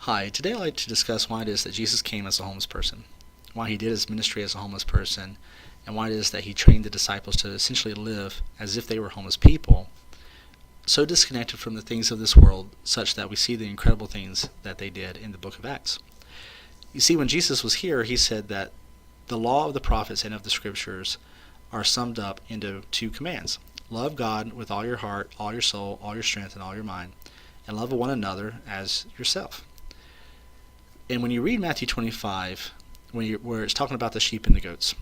Hi, today I'd like to discuss why it is that Jesus came as a homeless person, why he did his ministry as a homeless person, and why it is that he trained the disciples to essentially live as if they were homeless people, so disconnected from the things of this world, such that we see the incredible things that they did in the book of Acts. You see, when Jesus was here, he said that the law of the prophets and of the scriptures are summed up into two commands. Love God with all your heart, all your soul, all your strength, and all your mind, and love one another as yourself. And when you read Matthew 25, where it's talking about the sheep and the goats,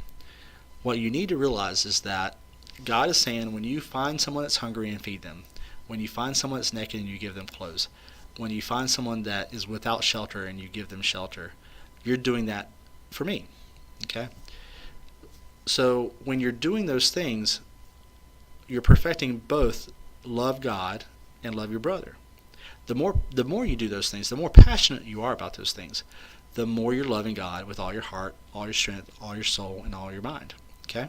what you need to realize is that God is saying when you find someone that's hungry and feed them, when you find someone that's naked and you give them clothes, when you find someone that is without shelter and you give them shelter, you're doing that for me. Okay? So when you're doing those things, you're perfecting both love God and love your brother. The more you do those things, the more passionate you are about those things, the more you're loving God with all your heart, all your strength, all your soul, and all your mind. Okay?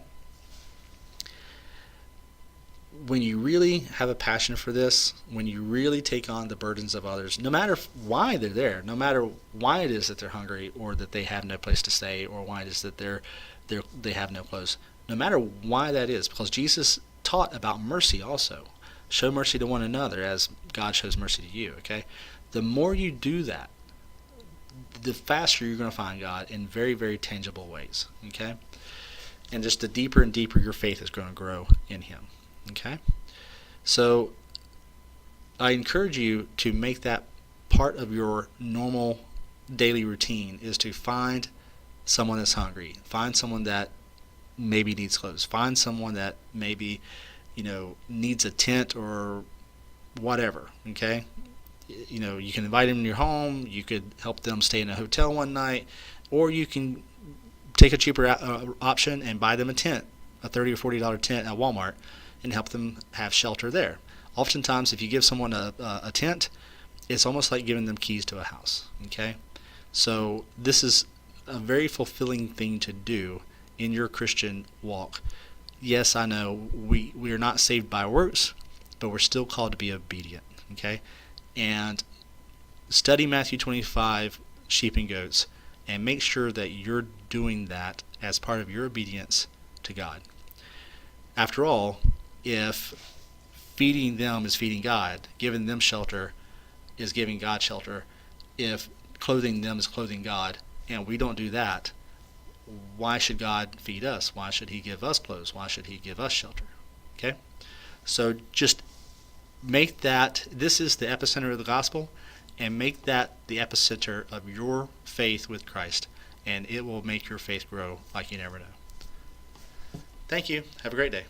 When you really have a passion for this, when you really take on the burdens of others, no matter why they're there, no matter why it is that they're hungry or that they have no place to stay or why it is that they have no clothes, no matter why that is, because Jesus taught about mercy also. Show mercy to one another as God shows mercy to you, okay? The more you do that, the faster you're going to find God in very, very tangible ways, okay? And just the deeper and deeper your faith is going to grow in Him, okay? So I encourage you to make that part of your normal daily routine is to find someone that's hungry, find someone that maybe needs clothes, find someone that maybe needs a tent or whatever, okay? You can invite them in your home, you could help them stay in a hotel one night, or you can take a cheaper option and buy them a tent, a $30 or $40 tent at Walmart, and help them have shelter there. Oftentimes, if you give someone a tent, it's almost like giving them keys to a house, okay? So this is a very fulfilling thing to do in your Christian walk. Yes, I know we are not saved by works, but we're still called to be obedient, okay? And study Matthew 25, sheep and goats, and make sure that you're doing that as part of your obedience to God. After all, if feeding them is feeding God, giving them shelter is giving God shelter, if clothing them is clothing God, and we don't do that, why should God feed us? Why should He give us clothes? Why should He give us shelter? Okay? So just make that, this is the epicenter of the gospel, and make that the epicenter of your faith with Christ, and it will make your faith grow like you never know. Thank you. Have a great day.